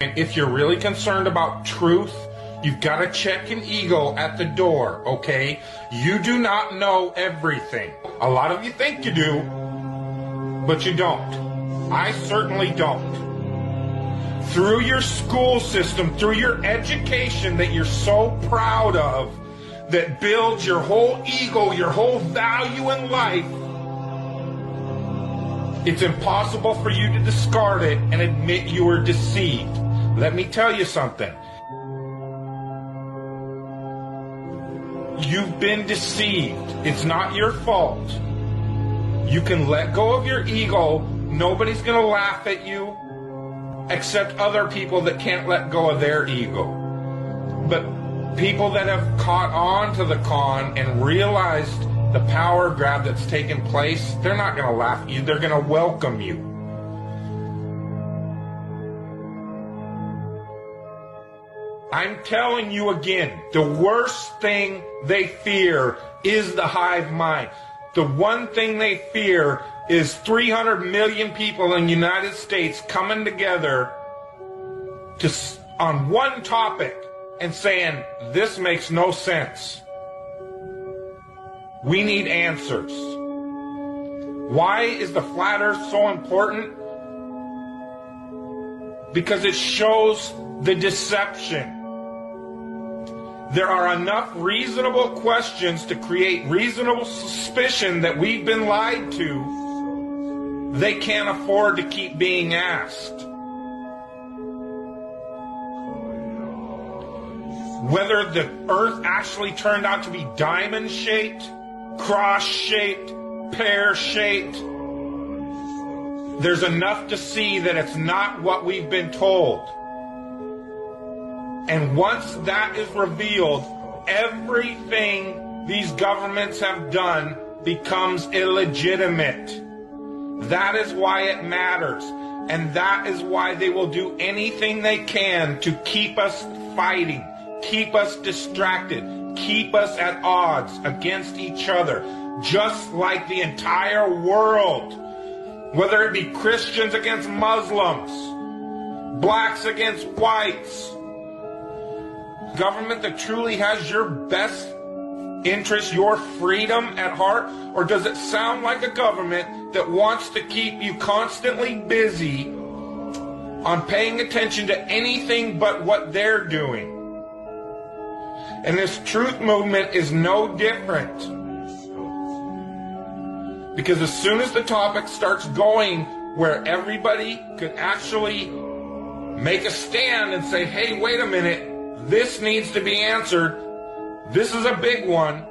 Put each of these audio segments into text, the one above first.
And if you're really concerned about truth, you've got to check an ego at the door, okay? You do not know everything. A lot of you think you do, but you don't. I certainly don't. Through your school system, through your education that you're so proud of, that builds your whole ego, your whole value in life, it's impossible for you to discard it and admit you were deceived. Let me tell you something. You've been deceived. It's not your fault. You can let go of your ego. Nobody's going to laugh at you except other people that can't let go of their ego. But people that have caught on to the con and realized the power grab that's taken place, they're not going to laugh at you. They're going to welcome you. I'm telling you again, the worst thing they fear is the hive mind. The one thing they fear is 300 million people in the United States coming together on one topic and saying, this makes no sense. We need answers. Why is the flat earth so important? Because it shows the deception. There are enough reasonable questions to create reasonable suspicion that we've been lied to. They can't afford to keep being asked. Whether the earth actually turned out to be diamond-shaped, cross-shaped, pear-shaped, there's enough to see that it's not what we've been told. And once that is revealed, everything these governments have done becomes illegitimate. That is why it matters. And that is why they will do anything they can to keep us fighting, keep us distracted, keep us at odds against each other, just like the entire world. Whether it be Christians against Muslims, blacks against whites, government that truly has your best interest, your freedom at heart? Or does it sound like a government that wants to keep you constantly busy on paying attention to anything but what they're doing? And this truth movement is no different. Because as soon as the topic starts going where everybody could actually make a stand and say, hey, wait a minute, this needs to be answered. This is a big one.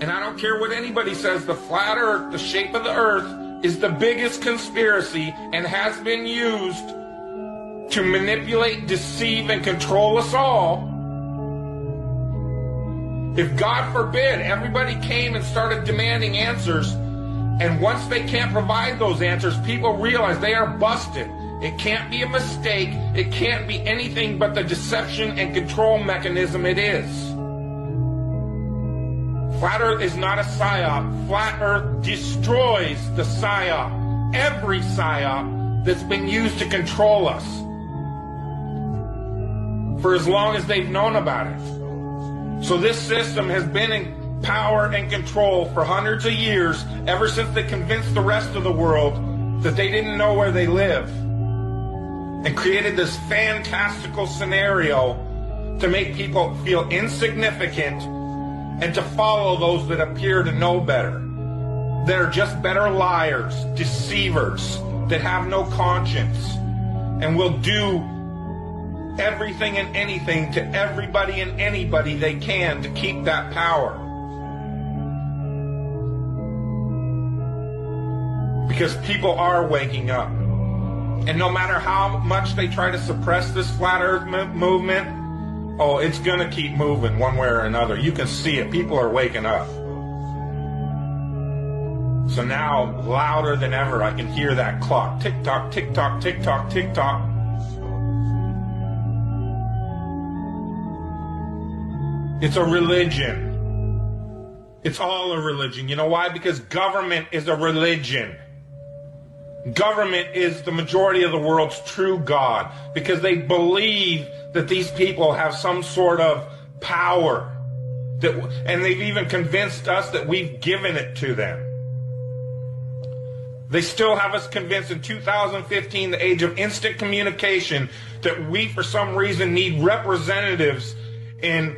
And I don't care what anybody says, the flat earth, the shape of the earth, is the biggest conspiracy and has been used to manipulate, deceive, and control us all. If, God forbid, everybody came and started demanding answers, and once they can't provide those answers, people realize they are busted. It can't be a mistake. It can't be anything but the deception and control mechanism it is. Flat Earth is not a PSYOP. Flat Earth destroys the PSYOP. Every PSYOP that's been used to control us for as long as they've known about it. So this system has been in power and control for hundreds of years, ever since they convinced the rest of the world that they didn't know where they live, and created this fantastical scenario to make people feel insignificant and to follow those that appear to know better. They're just better liars, deceivers, that have no conscience and will do everything and anything to everybody and anybody they can to keep that power. Because people are waking up. And no matter how much they try to suppress this flat earth movement, oh, it's going to keep moving one way or another. You can see it. People are waking up. So now, louder than ever, I can hear that clock. Tick-tock, tick-tock, tick-tock, tick-tock. It's a religion. It's all a religion. You know why? Because government is a religion. government is the majority of the world's true God, because they believe that these people have some sort of power, and they've even convinced us that we've given it to them. They still have us convinced in 2015, the age of instant communication, that we, for some reason, need representatives in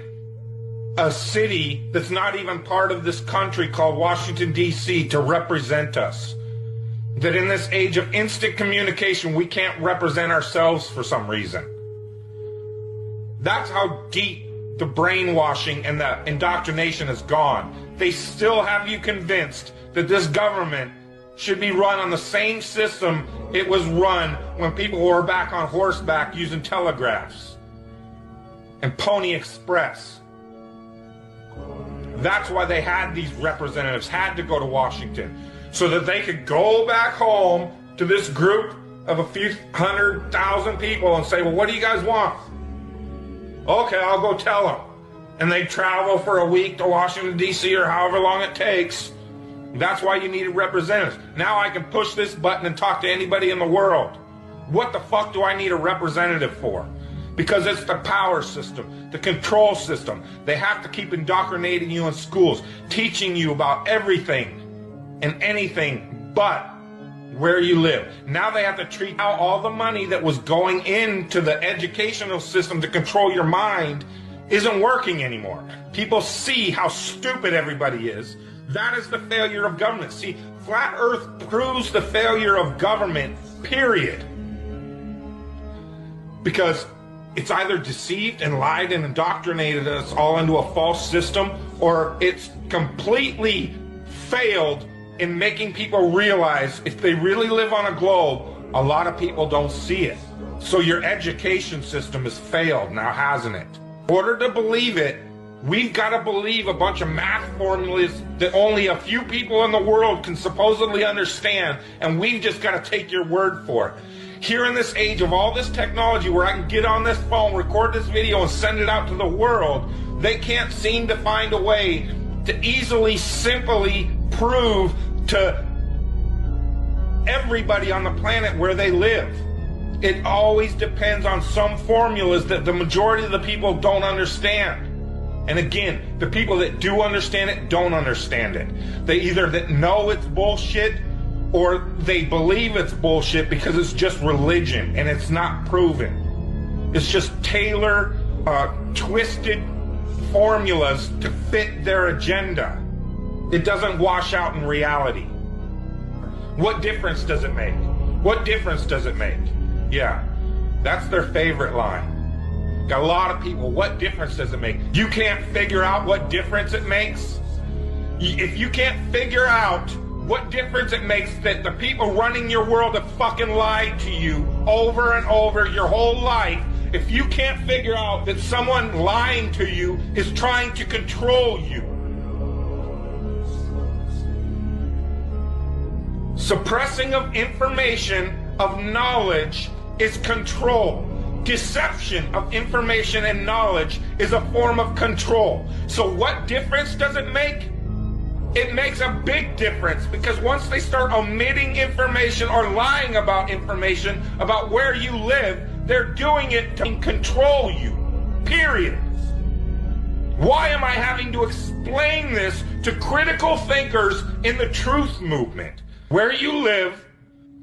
a city that's not even part of this country called Washington, D.C. to represent us. That in this age of instant communication, we can't represent ourselves for some reason. That's how deep the brainwashing and the indoctrination has gone. They still have you convinced that this government should be run on the same system it was run when people were back on horseback using telegraphs and Pony Express. That's why they had these representatives, had to go to Washington, so that they could go back home to this group of a few 100,000 people and say, well, what do you guys want? Okay, I'll go tell them. And they travel for a week to Washington, D.C. or however long it takes. That's why you needed representatives. Now I can push this button and talk to anybody in the world. What the fuck do I need a representative for? Because it's the power system, the control system. They have to keep indoctrinating you in schools, teaching you about everything and anything but where you live. Now they have to treat out all the money that was going into the educational system to control your mind isn't working anymore. People see how stupid everybody is. That is the failure of government. See, Flat Earth proves the failure of government, period. Because it's either deceived and lied and indoctrinated us all into a false system, or it's completely failed in making people realize if they really live on a globe, a lot of people don't see it. So your education system has failed now, hasn't it? In order to believe it, we've got to believe a bunch of math formulas that only a few people in the world can supposedly understand, and we've just got to take your word for it. Here in this age of all this technology where I can get on this phone, record this video, and send it out to the world, they can't seem to find a way to easily, simply prove to everybody on the planet where they live. It always depends on some formulas that the majority of the people don't understand. And again, the people that do understand it don't understand it. They either that know it's bullshit or they believe it's bullshit because it's just religion and it's not proven. It's just twisted formulas to fit their agenda. It doesn't wash out in reality. What difference does it make? What difference does it make? Yeah, that's their favorite line. Got a lot of people, what difference does it make? You can't figure out what difference it makes? If you can't figure out what difference it makes that the people running your world have fucking lied to you over and over your whole life, if you can't figure out that someone lying to you is trying to control you, suppressing of information, of knowledge, is control. Deception of information and knowledge is a form of control. So what difference does it make? It makes a big difference, because once they start omitting information or lying about information about where you live, they're doing it to control you. Period. Why am I having to explain this to critical thinkers in the truth movement? Where you live,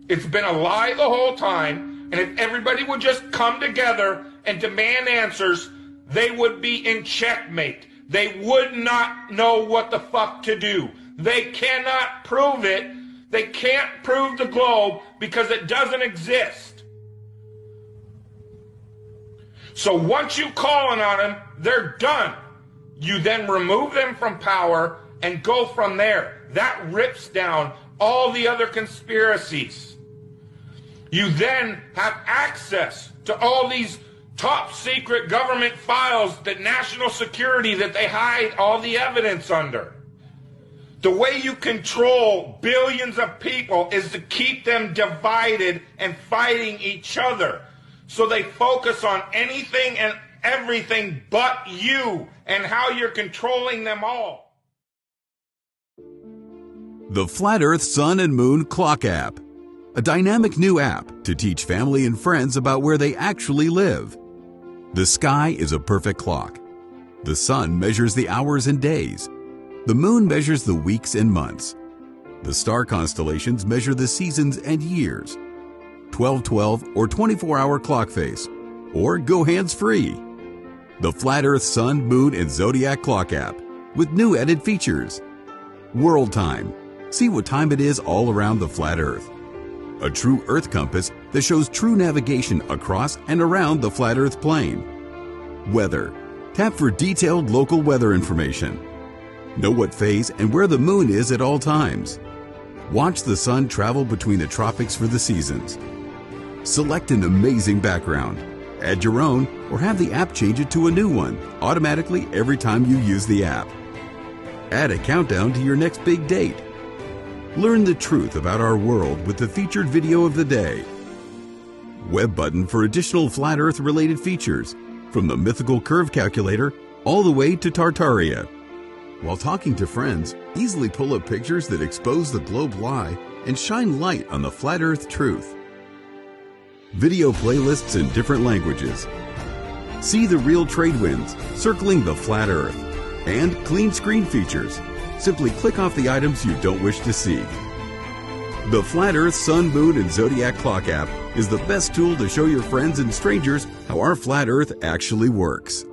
it's been a lie the whole time, and if everybody would just come together and demand answers, they would be in checkmate. They would not know what the fuck to do. They cannot prove it. They can't prove the globe because it doesn't exist. So once you call on them, they're done. You then remove them from power and go from there. That rips down all the other conspiracies. You then have access to all these top secret government files, that national security that they hide all the evidence under. The way you control billions of people is to keep them divided and fighting each other. So they focus on anything and everything but you and how you're controlling them all. The Flat Earth Sun and Moon Clock app. a dynamic new app to teach family and friends about where they actually live. The sky is a perfect clock. The sun measures the hours and days. The moon measures the weeks and months. The star constellations measure the seasons and years. 1212 or 24-hour clock face, or go hands-free. The Flat Earth Sun, Moon, and Zodiac Clock app with new added features. World Time. See what time it is all around the flat Earth. A true Earth compass that shows true navigation across and around the flat Earth plane. Weather. Tap for detailed local weather information. Know what phase and where the moon is at all times. Watch the sun travel between the tropics for the seasons. Select an amazing background. Add your own or have the app change it to a new one automatically every time you use the app. Add a countdown to your next big date. Learn the truth about our world with the featured video of the day. Web button for additional flat Earth related features, from the mythical curve calculator all the way to Tartaria. While talking to friends, easily pull up pictures that expose the globe lie and shine light on the flat Earth truth. Video playlists in different languages. See the real trade winds circling the flat Earth, and clean screen features. Simply click off the items you don't wish to see. The Flat Earth Sun, Moon, and Zodiac Clock app is the best tool to show your friends and strangers how our flat Earth actually works.